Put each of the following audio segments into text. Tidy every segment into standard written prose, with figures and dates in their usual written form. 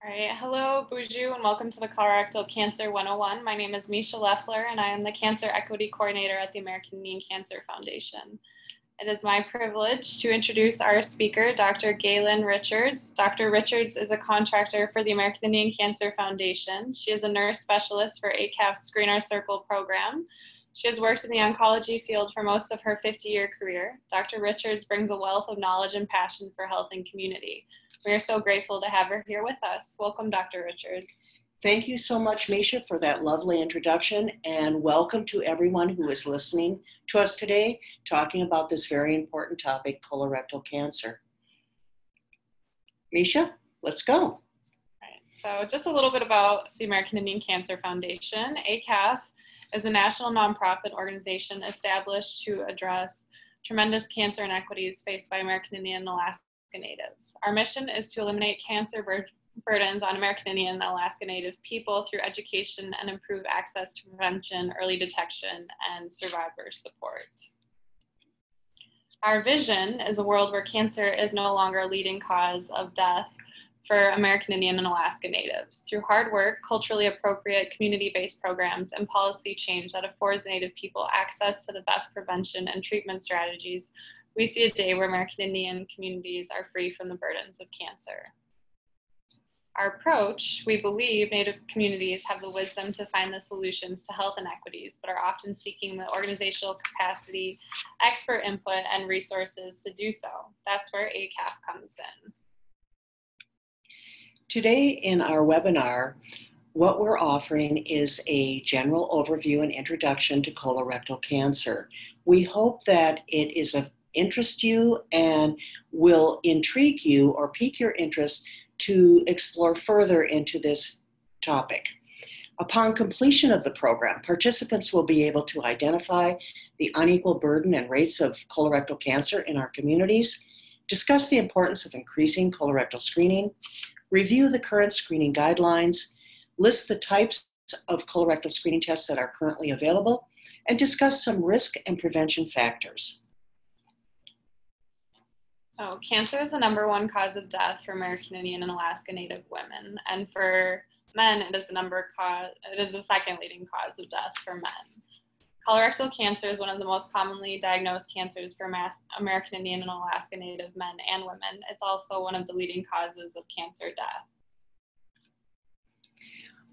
All right, hello, Bonjour, and welcome to the Colorectal Cancer 101. My name is Misha Leffler, and I am the Cancer Equity Coordinator at the American Indian Cancer Foundation. It is my privilege to introduce our speaker, Dr. Galen Richards. Dr. Richards is a contractor for the American Indian Cancer Foundation. She is a nurse specialist for AICAF's Screen Our Circle program. She has worked in the oncology field for most of her 50-year career. Dr. Richards brings a wealth of knowledge and passion for health and community. We are so grateful to have her here with us. Welcome, Dr. Richards. Thank you so much, Misha, for that lovely introduction, and welcome to everyone who is listening to us today, talking about this very important topic, colorectal cancer. Misha, let's go. All right, so just a little bit about the American Indian Cancer Foundation. AICAF is a national nonprofit organization established to address tremendous cancer inequities faced by American Indian and Alaska Natives. Our mission is to eliminate cancer burdens on American Indian and Alaska Native people through education and improve access to prevention, early detection, and survivor support. Our vision is a world where cancer is no longer a leading cause of death for American Indian and Alaska Natives. Through hard work, culturally appropriate community-based programs, and policy change that affords Native people access to the best prevention and treatment strategies, we see a day where American Indian communities are free from the burdens of cancer. Our approach, we believe Native communities have the wisdom to find the solutions to health inequities, but are often seeking the organizational capacity, expert input, and resources to do so. That's where AICAF comes in. Today in our webinar, what we're offering is a general overview and introduction to colorectal cancer. We hope that it is of interest to you and will intrigue you or pique your interest to explore further into this topic. Upon completion of the program, participants will be able to identify the unequal burden and rates of colorectal cancer in our communities, discuss the importance of increasing colorectal screening, review the current screening guidelines, list the types of colorectal screening tests that are currently available, and discuss some risk and prevention factors. So cancer is the #1 cause of death for American Indian and Alaska Native women, and for men, it is the second leading cause of death for men. Colorectal cancer is one of the most commonly diagnosed cancers for American Indian and Alaska Native men and women. It's also one of the leading causes of cancer death.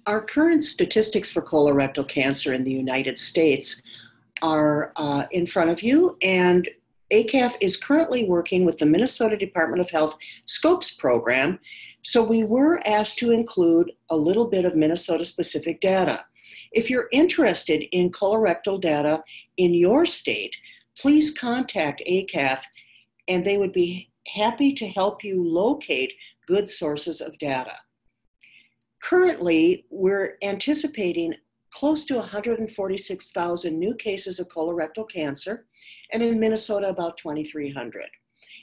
Our current statistics for colorectal cancer in the United States are in front of you, and AICAF is currently working with the Minnesota Department of Health SCOPES program, so we were asked to include a little bit of Minnesota-specific data. If you're interested in colorectal data in your state, please contact AICAF, and they would be happy to help you locate good sources of data. Currently, we're anticipating close to 146,000 new cases of colorectal cancer, and in Minnesota, about 2,300.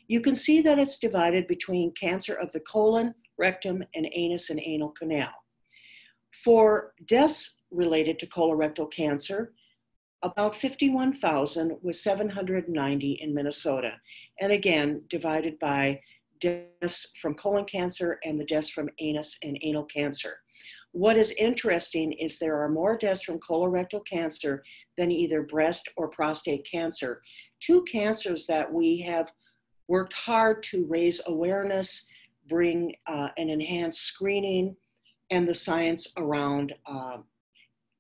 You can see that it's divided between cancer of the colon, rectum, and anus and anal canal. For deaths related to colorectal cancer, about 51,000 with 790 in Minnesota, and again, divided by deaths from colon cancer and the deaths from anus and anal cancer. What is interesting is there are more deaths from colorectal cancer than either breast or prostate cancer, two cancers that we have worked hard to raise awareness, bring an enhanced screening, and the science around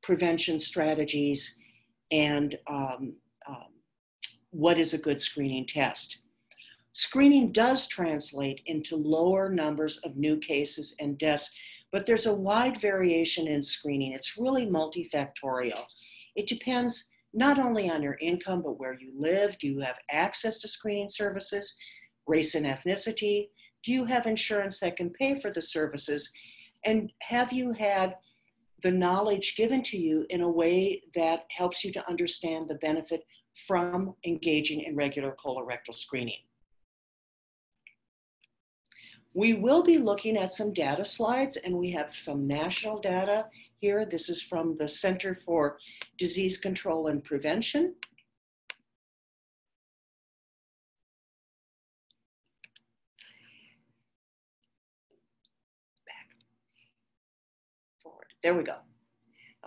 prevention strategies and what is a good screening test. Screening does translate into lower numbers of new cases and deaths, but there's a wide variation in screening. It's really multifactorial. It depends not only on your income, but where you live. Do you have access to screening services? Race and ethnicity? Do you have insurance that can pay for the services? And have you had the knowledge given to you in a way that helps you to understand the benefit from engaging in regular colorectal screening? We will be looking at some data slides, and we have some national data here. This is from the Center for Disease Control and Prevention. forward. There we go.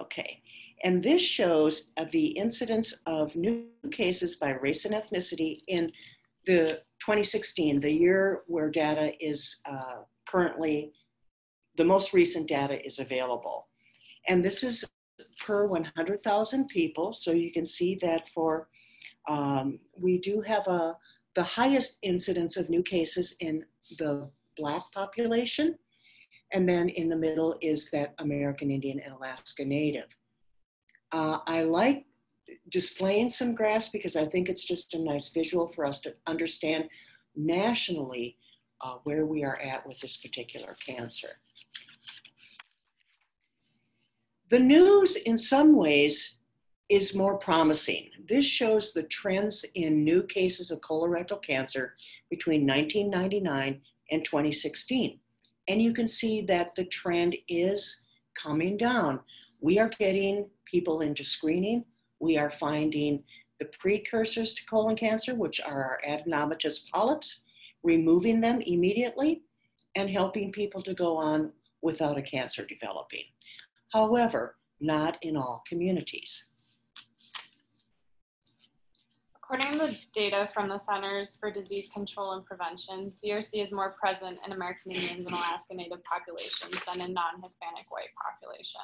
Okay. And this shows the incidence of new cases by race and ethnicity in the 2016, the year where data is currently, the most recent data is available. And this is per 100,000 people. So you can see that for, we do have the highest incidence of new cases in the Black population. And then in the middle is that American Indian and Alaska Native. I like displaying some graphs because I think it's just a nice visual for us to understand nationally where we are at with this particular cancer. The news in some ways is more promising. This shows the trends in new cases of colorectal cancer between 1999 and 2016. And you can see that the trend is coming down. We are getting people into screening. We are finding the precursors to colon cancer, which are our adenomatous polyps, removing them immediately and helping people to go on without a cancer developing. However, not in all communities. According to the data from the Centers for Disease Control and Prevention, CRC is more present in American Indians and Alaska Native populations than in non-Hispanic white population.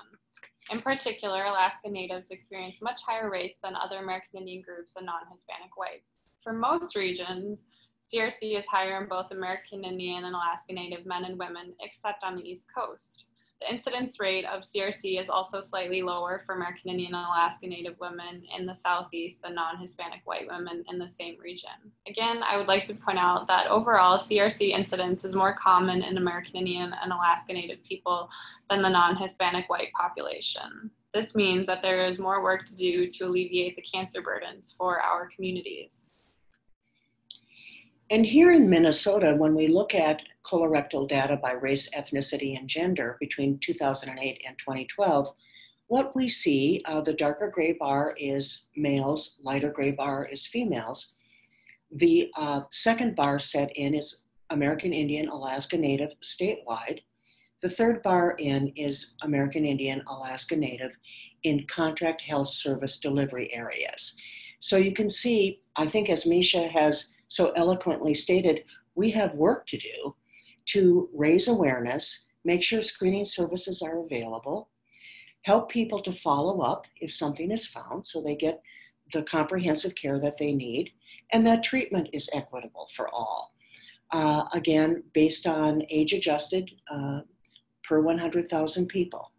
In particular, Alaska Natives experience much higher rates than other American Indian groups and non-Hispanic whites. For most regions, CRC is higher in both American Indian and Alaska Native men and women, except on the East Coast. The incidence rate of CRC is also slightly lower for American Indian and Alaska Native women in the Southeast than non-Hispanic white women in the same region. Again, I would like to point out that overall CRC incidence is more common in American Indian and Alaska Native people than the non-Hispanic white population. This means that there is more work to do to alleviate the cancer burdens for our communities. And here in Minnesota, when we look at colorectal data by race, ethnicity, and gender between 2008 and 2012, what we see, the darker gray bar is males, lighter gray bar is females. The second bar set in is American Indian, Alaska Native statewide. The third bar in is American Indian, Alaska Native in contract health service delivery areas. So you can see, I think as Misha has so eloquently stated, we have work to do to raise awareness, make sure screening services are available, help people to follow up if something is found so they get the comprehensive care that they need, and that treatment is equitable for all. Again, based on age-adjusted per 100,000 people.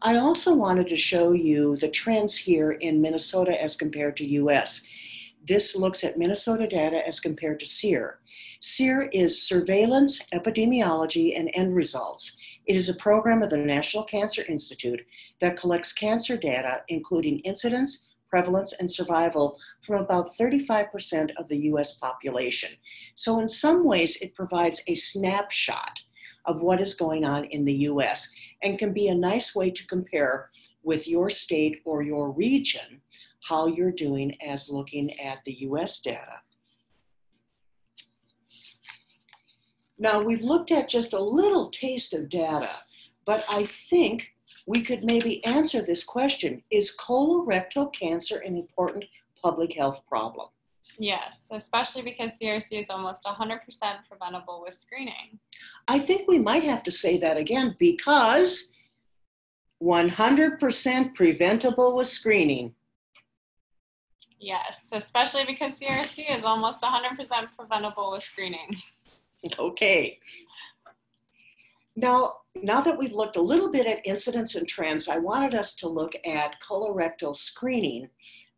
I also wanted to show you the trends here in Minnesota as compared to US. This looks at Minnesota data as compared to SEER. SEER is Surveillance, Epidemiology, and End Results. It is a program of the National Cancer Institute that collects cancer data, including incidence, prevalence, and survival from about 35% of the US population. So in some ways, it provides a snapshot of what is going on in the US and can be a nice way to compare with your state or your region how you're doing as looking at the US data. Now, we've looked at just a little taste of data, but I think we could maybe answer this question: is colorectal cancer an important public health problem? Yes, especially because CRC is almost 100% preventable with screening. I think we might have to say that again, because 100% preventable with screening. Yes, especially because CRC is almost 100% preventable with screening. Okay. Now that we've looked a little bit at incidence and trends, I wanted us to look at colorectal screening.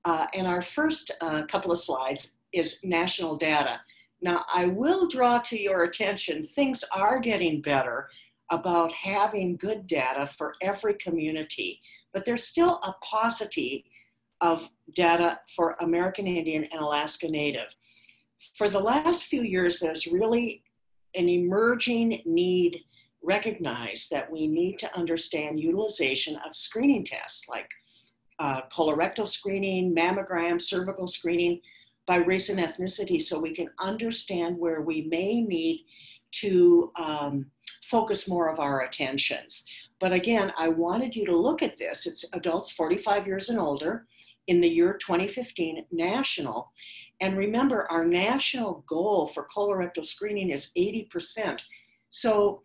And our first couple of slides is national data. Now, I will draw to your attention, things are getting better about having good data for every community, but there's still a paucity of data for American Indian and Alaska Native. For the last few years, there's really an emerging need recognized that we need to understand utilization of screening tests like colorectal screening, mammogram, cervical screening by race and ethnicity, so we can understand where we may need to focus more of our attentions. But again, I wanted you to look at this. It's adults 45 years and older in the year 2015 national. And remember, our national goal for colorectal screening is 80%. So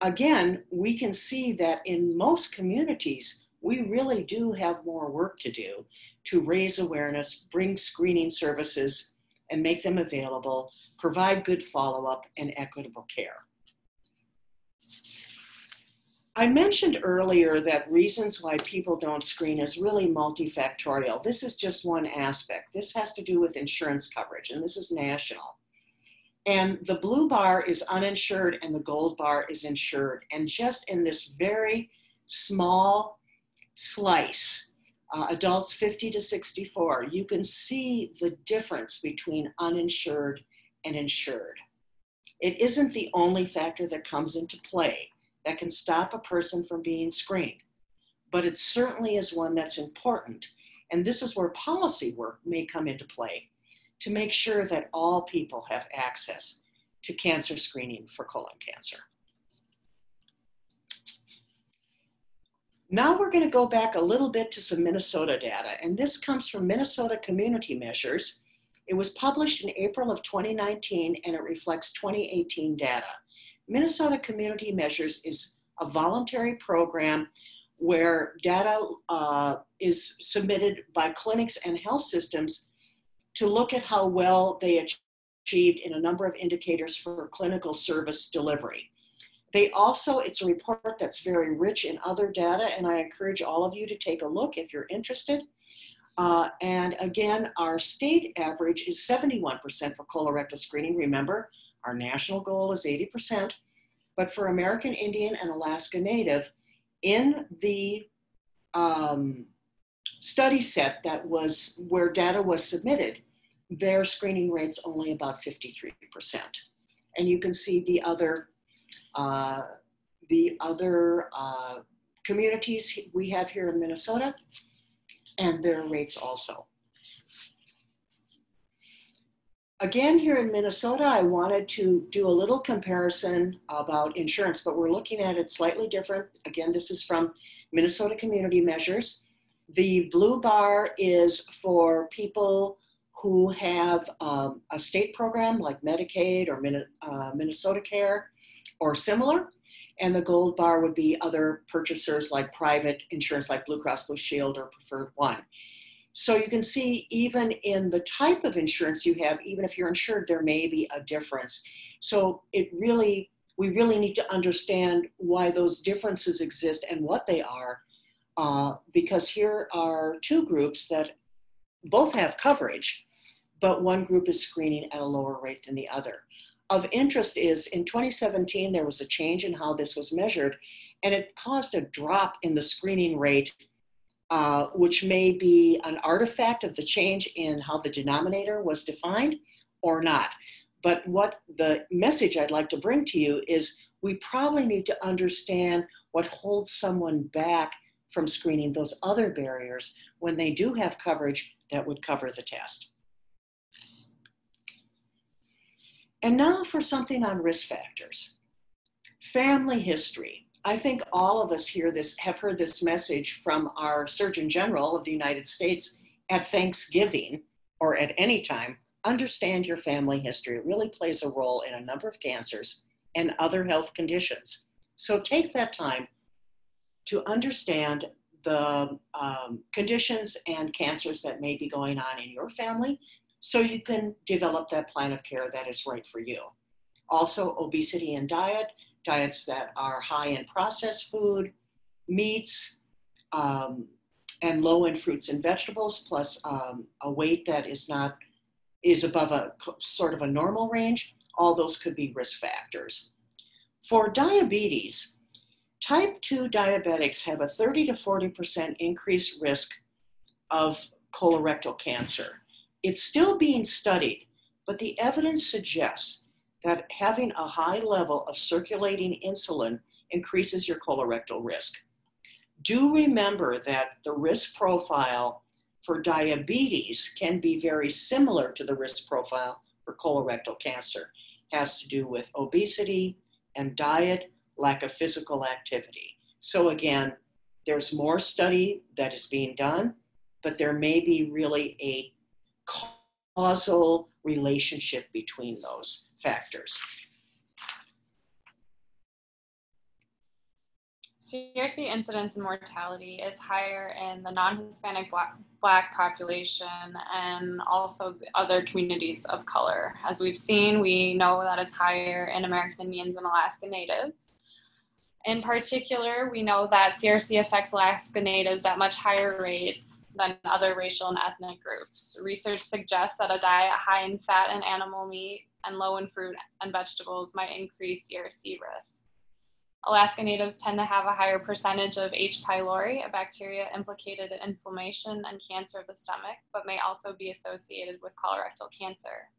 again, we can see that in most communities, we really do have more work to do to raise awareness, bring screening services and make them available, provide good follow-up and equitable care. I mentioned earlier that reasons why people don't screen is really multifactorial. This is just one aspect. This has to do with insurance coverage, and this is national. And the blue bar is uninsured and the gold bar is insured. And just in this very small slice, adults 50 to 64, you can see the difference between uninsured and insured. It isn't the only factor that comes into play that can stop a person from being screened, but it certainly is one that's important. And this is where policy work may come into play to make sure that all people have access to cancer screening for colon cancer. Now we're going to go back a little bit to some Minnesota data, and this comes from Minnesota Community Measures. It was published in April of 2019, and it reflects 2018 data. Minnesota Community Measures is a voluntary program where data is submitted by clinics and health systems to look at how well they achieved in a number of indicators for clinical service delivery. They also, it's a report that's very rich in other data, and I encourage all of you to take a look if you're interested. And again, our state average is 71% for colorectal screening. Remember, our national goal is 80%, but for American Indian and Alaska Native, in the study set that was where data was submitted, their screening rate's only about 53%. And you can see the other communities we have here in Minnesota and their rates also. Again, here in Minnesota, I wanted to do a little comparison about insurance, but we're looking at it slightly different. Again, this is from Minnesota Community Measures. The blue bar is for people who have a state program like Medicaid or Minnesota Care or similar. And the gold bar would be other purchasers like private insurance like Blue Cross Blue Shield or Preferred One. So you can see even in the type of insurance you have, even if you're insured, there may be a difference. So we really need to understand why those differences exist and what they are, because here are two groups that both have coverage, but one group is screening at a lower rate than the other. Of interest is in 2017, there was a change in how this was measured, and it caused a drop in the screening rate, which may be an artifact of the change in how the denominator was defined or not. But what the message I'd like to bring to you is we probably need to understand what holds someone back from screening, those other barriers when they do have coverage that would cover the test. And now for something on risk factors. Family history. I think all of us have heard this message from our Surgeon General of the United States at Thanksgiving or at any time. Understand your family history. It really plays a role in a number of cancers and other health conditions. So take that time to understand the conditions and cancers that may be going on in your family, so you can develop that plan of care that is right for you. Also, obesity and diets that are high in processed food, meats, and low in fruits and vegetables, plus a weight that is above a sort of a normal range. All those could be risk factors. For diabetes, type 2 diabetics have a 30 to 40% increased risk of colorectal cancer. It's still being studied, but the evidence suggests that having a high level of circulating insulin increases your colorectal risk. Do remember that the risk profile for diabetes can be very similar to the risk profile for colorectal cancer. It has to do with obesity and diet, lack of physical activity. So again, there's more study that is being done, but there may be really a causal relationship between those factors. CRC incidence and mortality is higher in the non-Hispanic Black population and also other communities of color. As we've seen, we know that it's higher in American Indians and Alaska Natives. In particular, we know that CRC affects Alaska Natives at much higher rates than other racial and ethnic groups. Research suggests that a diet high in fat and animal meat and low in fruit and vegetables might increase CRC risk. Alaska Natives tend to have a higher percentage of H. pylori, a bacteria implicated in inflammation and cancer of the stomach, but may also be associated with colorectal cancer.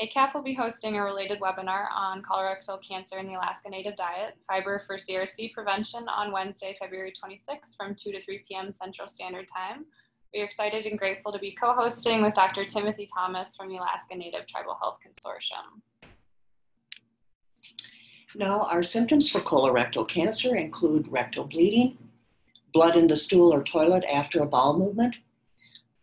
AICAF will be hosting a related webinar on colorectal cancer in the Alaska Native diet, fiber for CRC prevention, on Wednesday, February 26th from 2 to 3 p.m. Central Standard Time. We are excited and grateful to be co-hosting with Dr. Timothy Thomas from the Alaska Native Tribal Health Consortium. Now, our symptoms for colorectal cancer include rectal bleeding, blood in the stool or toilet after a bowel movement,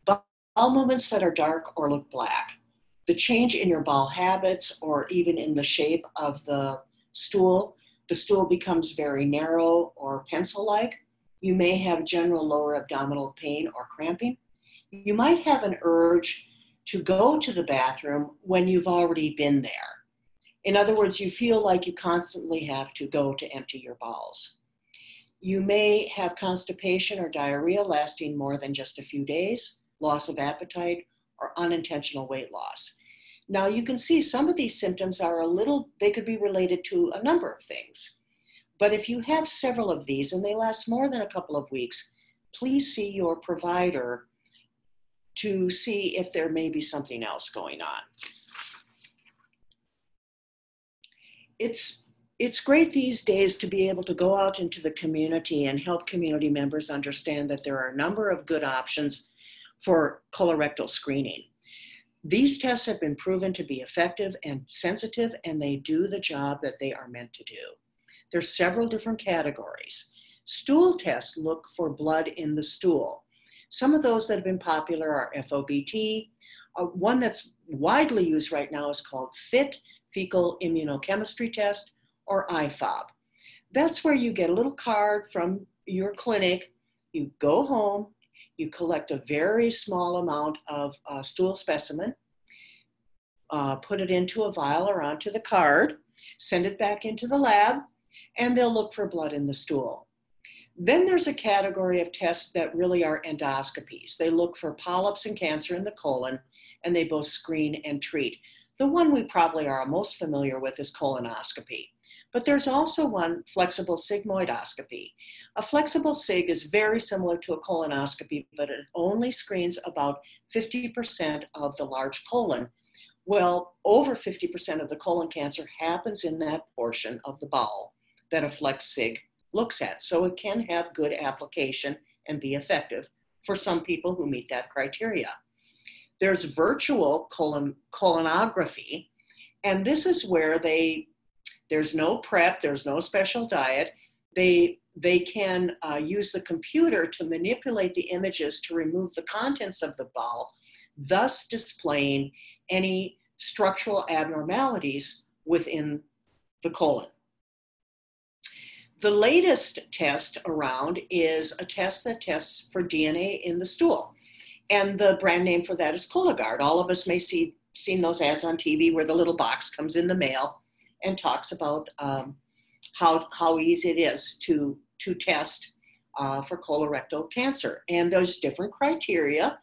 bowel movements that are dark or look black, the change in your bowel habits or even in the shape of the stool becomes very narrow or pencil-like. You may have general lower abdominal pain or cramping. You might have an urge to go to the bathroom when you've already been there. In other words, you feel like you constantly have to go to empty your bowels. You may have constipation or diarrhea lasting more than just a few days, loss of appetite, or unintentional weight loss. Now you can see some of these symptoms are they could be related to a number of things. But if you have several of these and they last more than a couple of weeks, please see your provider to see if there may be something else going on. It's great these days to be able to go out into the community and help community members understand that there are a number of good options for colorectal screening. These tests have been proven to be effective and sensitive, and they do the job that they are meant to do. There's several different categories. Stool tests look for blood in the stool. Some of those that have been popular are FOBT. One that's widely used right now is called FIT, Fecal Immunochemistry Test, or IFOB. That's where you get a little card from your clinic, you go home, you collect a very small amount of stool specimen, put it into a vial or onto the card, send it back into the lab, and they'll look for blood in the stool. Then there's a category of tests that really are endoscopies. They look for polyps and cancer in the colon, and they both screen and treat. The one we probably are most familiar with is colonoscopy. But there's also one, flexible sigmoidoscopy. A flexible sig is very similar to a colonoscopy, but it only screens about 50% of the large colon. Well, over 50% of the colon cancer happens in that portion of the bowel that a flex sig looks at. So it can have good application and be effective for some people who meet that criteria. There's virtual colonography, and this is where there's no prep, there's no special diet. They can use the computer to manipulate the images to remove the contents of the bowel, thus displaying any structural abnormalities within the colon. The latest test around is a test that tests for DNA in the stool. And the brand name for that is Cologuard. All of us may seen those ads on TV where the little box comes in the mail and talks about how easy it is to test for colorectal cancer. And there's different criteria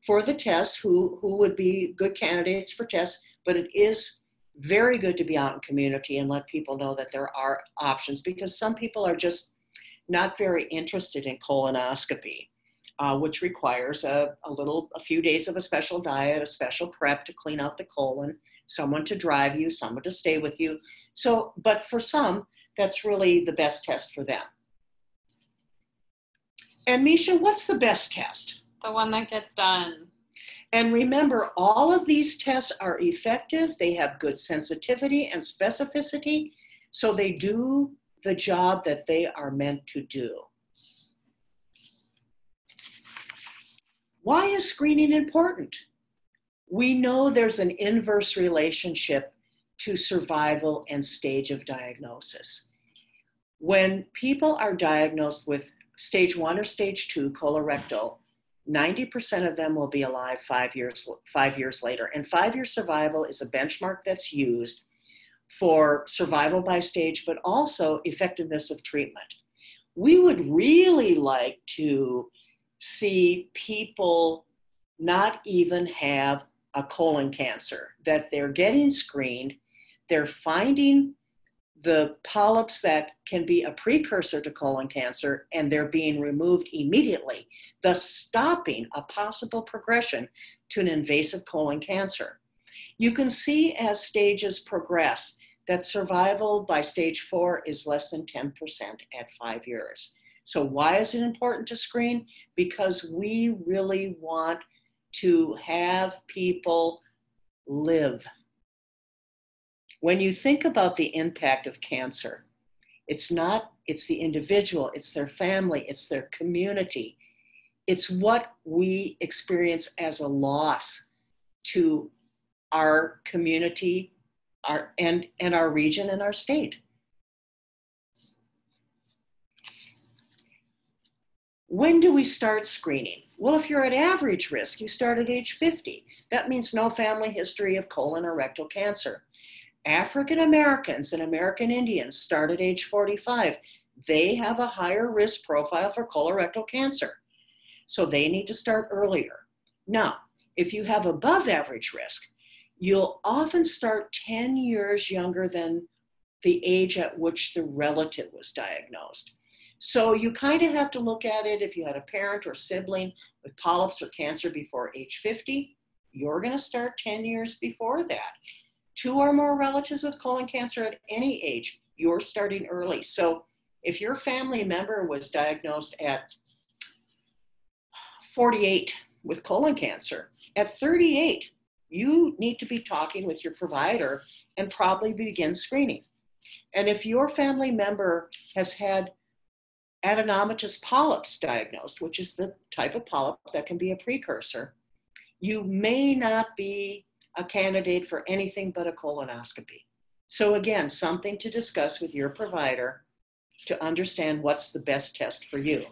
for the tests, who would be good candidates for tests, but it is very good to be out in community and let people know that there are options, because some people are just not very interested in colonoscopy. Which requires a few days of a special diet, a special prep to clean out the colon, someone to drive you, someone to stay with you. So, but for some, that's really the best test for them. And Misha, what's the best test? The one that gets done. And remember, all of these tests are effective. They have good sensitivity and specificity. So they do the job that they are meant to do. Why is screening important? We know there's an inverse relationship to survival and stage of diagnosis. When people are diagnosed with stage 1 or stage 2 colorectal, 90% of them will be alive 5 years later. And 5-year survival is a benchmark that's used for survival by stage, but also effectiveness of treatment. We would really like to see people not even have a colon cancer, that they're getting screened, they're finding the polyps that can be a precursor to colon cancer, and they're being removed immediately, thus stopping a possible progression to an invasive colon cancer. You can see as stages progress that survival by stage 4 is less than 10% at 5 years. So why is it important to screen? Because we really want to have people live. When you think about the impact of cancer, it's the individual, it's their family, it's their community. It's what we experience as a loss to our community, and our region and our state. When do we start screening? Well, if you're at average risk, you start at age 50. That means no family history of colon or rectal cancer. African Americans and American Indians start at age 45. They have a higher risk profile for colorectal cancer, so they need to start earlier. Now, if you have above average risk, you'll often start 10 years younger than the age at which the relative was diagnosed. So you kind of have to look at it. If you had a parent or sibling with polyps or cancer before age 50, you're going to start 10 years before that. 2 or more relatives with colon cancer at any age, you're starting early. So if your family member was diagnosed at 48 with colon cancer, at 38, you need to be talking with your provider and probably begin screening. And if your family member has had adenomatous polyps diagnosed, which is the type of polyp that can be a precursor, you may not be a candidate for anything but a colonoscopy. So again, something to discuss with your provider to understand what's the best test for you.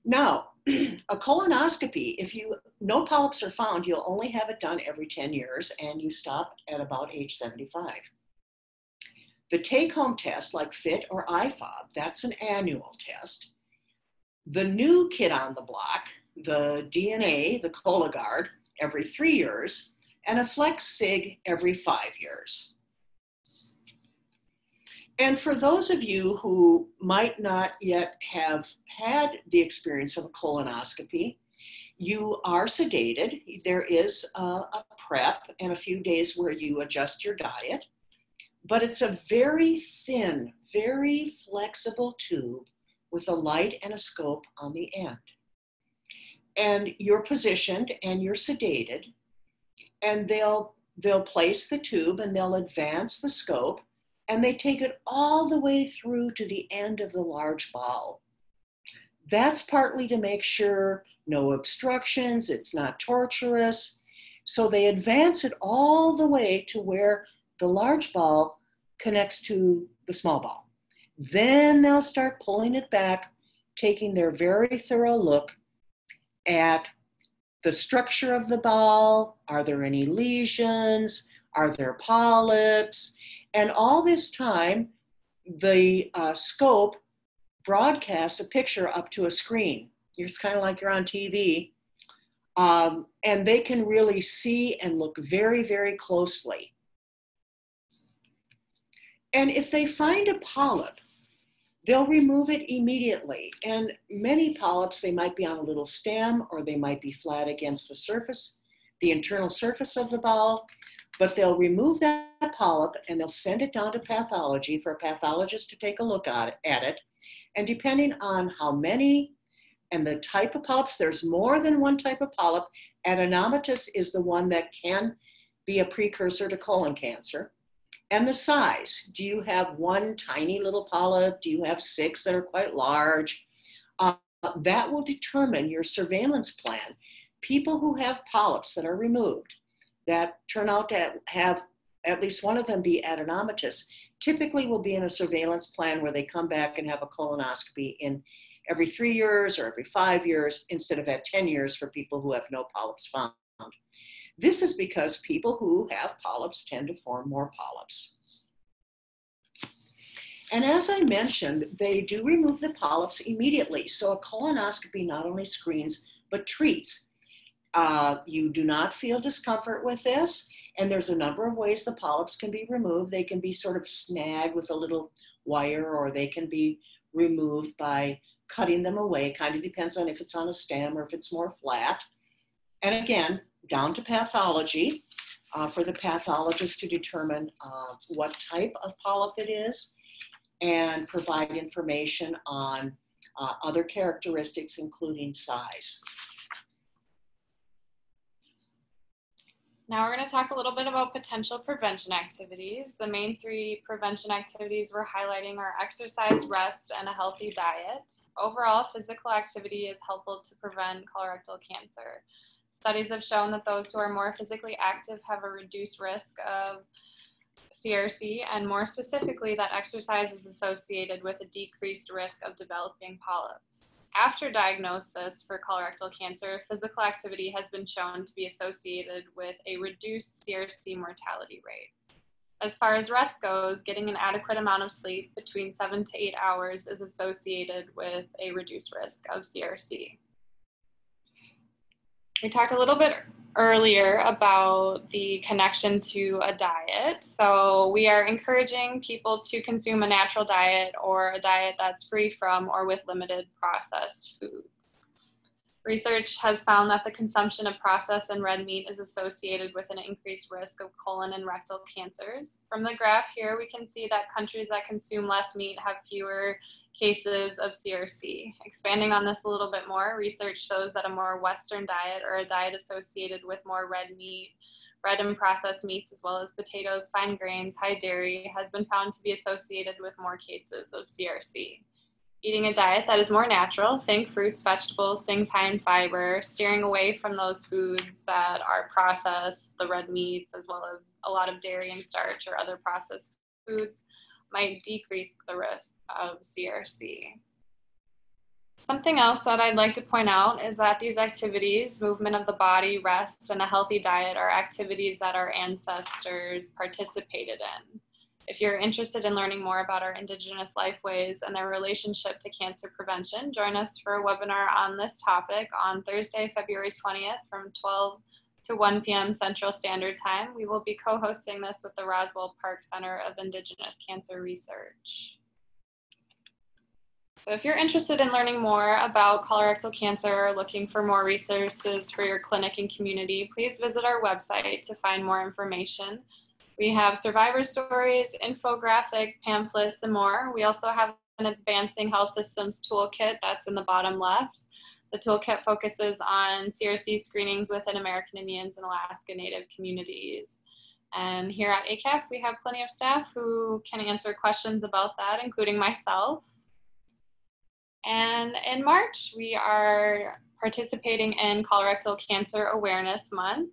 Now, a colonoscopy, if no polyps are found, you'll only have it done every 10 years and you stop at about age 75. The take-home test like FIT or IFOB, that's an annual test. The new kid on the block, the DNA, the Cologuard, every 3 years, and a Flex Sig every 5 years. And for those of you who might not yet have had the experience of a colonoscopy, you are sedated. There is a prep and a few days where you adjust your diet, but it's a very thin, very flexible tube with a light and a scope on the end. And you're positioned and you're sedated, and they'll place the tube and they'll advance the scope, and they take it all the way through to the end of the large bowel. That's partly to make sure no obstructions, it's not tortuous. So they advance it all the way to where the large bowel connects to the small bowel. Then they'll start pulling it back, taking their very thorough look at the structure of the bowel. Are there any lesions? Are there polyps? And all this time, the scope broadcasts a picture up to a screen. It's kind of like you're on TV. And they can really see and look very, very closely. And if they find a polyp, they'll remove it immediately. And many polyps, they might be on a little stem or they might be flat against the surface, the internal surface of the bowel. But they'll remove that polyp and they'll send it down to pathology for a pathologist to take a look at it. And depending on how many and the type of polyps, there's more than one type of polyp. Adenomatous is the one that can be a precursor to colon cancer. And the size. Do you have one tiny little polyp? Do you have 6 that are quite large? That will determine your surveillance plan. People who have polyps that are removed, that turn out to have at least one of them be adenomatous, typically will be in a surveillance plan where they come back and have a colonoscopy in every 3 years or every 5 years instead of at 10 years for people who have no polyps found. This is because people who have polyps tend to form more polyps. And as I mentioned, they do remove the polyps immediately. So a colonoscopy not only screens, but treats. You do not feel discomfort with this. And there's a number of ways the polyps can be removed. They can be sort of snagged with a little wire, or they can be removed by cutting them away. It kind of depends on if it's on a stem or if it's more flat. And again, down to pathology, for the pathologist to determine what type of polyp it is and provide information on other characteristics, including size. Now we're going to talk a little bit about potential prevention activities. The main 3 prevention activities we're highlighting are exercise, rest, and a healthy diet. Overall, physical activity is helpful to prevent colorectal cancer. Studies have shown that those who are more physically active have a reduced risk of CRC, and more specifically, that exercise is associated with a decreased risk of developing polyps. After diagnosis for colorectal cancer, physical activity has been shown to be associated with a reduced CRC mortality rate. As far as rest goes, getting an adequate amount of sleep between 7 to 8 hours is associated with a reduced risk of CRC. We talked a little bit earlier about the connection to a diet. So we are encouraging people to consume a natural diet or a diet that's free from or with limited processed foods. Research has found that the consumption of processed and red meat is associated with an increased risk of colon and rectal cancers. From the graph here, we can see that countries that consume less meat have fewer cases of CRC. Expanding on this a little bit more, research shows that a more Western diet, or a diet associated with more red meat, red and processed meats, as well as potatoes, fine grains, high dairy, has been found to be associated with more cases of CRC. Eating a diet that is more natural, think fruits, vegetables, things high in fiber, steering away from those foods that are processed, the red meats, as well as a lot of dairy and starch or other processed foods, might decrease the risk of CRC. Something else that I'd like to point out is that these activities, movement of the body, rest, and a healthy diet, are activities that our ancestors participated in. If you're interested in learning more about our Indigenous Lifeways and their relationship to cancer prevention, join us for a webinar on this topic on Thursday, February 20th from 12 to 1 p.m. Central Standard Time. We will be co-hosting this with the Roswell Park Center of Indigenous Cancer Research. So if you're interested in learning more about colorectal cancer or looking for more resources for your clinic and community, please visit our website to find more information. We have survivor stories, infographics, pamphlets, and more. We also have an Advancing Health Systems toolkit that's in the bottom left. The toolkit focuses on CRC screenings within American Indians and Alaska Native communities. And here at AICAF, we have plenty of staff who can answer questions about that, including myself. And in March, we are participating in Colorectal Cancer Awareness Month.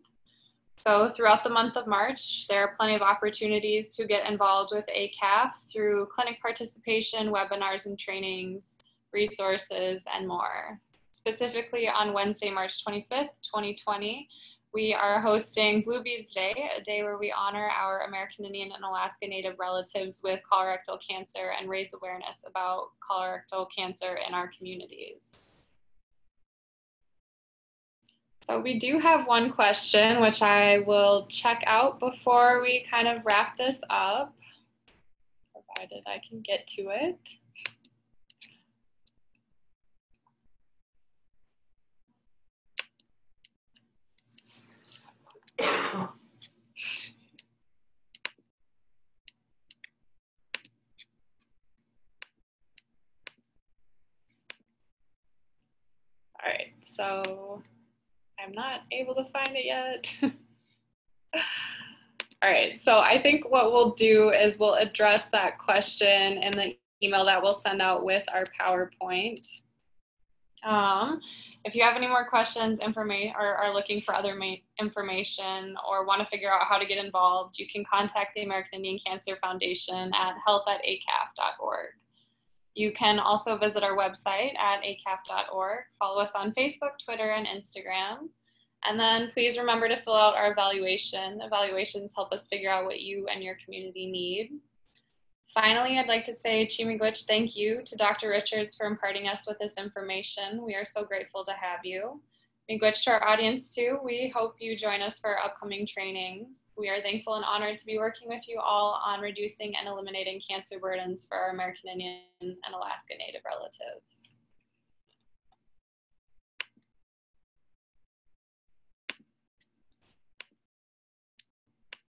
So throughout the month of March, there are plenty of opportunities to get involved with AICAF through clinic participation, webinars and trainings, resources, and more. Specifically on Wednesday, March 25th, 2020, we are hosting Blue Beads Day, a day where we honor our American Indian and Alaska Native relatives with colorectal cancer and raise awareness about colorectal cancer in our communities. So we do have one question, which I will check out before we kind of wrap this up, provided I can get to it. All right, so. I'm not able to find it yet. All right, so I think what we'll do is we'll address that question in the email that we'll send out with our PowerPoint. If you have any more questions, or are looking for other information, or want to figure out how to get involved, you can contact the American Indian Cancer Foundation at health@acaf.org. You can also visit our website at acaf.org, follow us on Facebook, Twitter, and Instagram. And then please remember to fill out our evaluation. Evaluations help us figure out what you and your community need. Finally, I'd like to say Miigwech thank you to Dr. Richards for imparting us with this information. We are so grateful to have you. Miigwech to our audience too. We hope you join us for our upcoming trainings. We are thankful and honored to be working with you all on reducing and eliminating cancer burdens for our American Indian and Alaska Native relatives.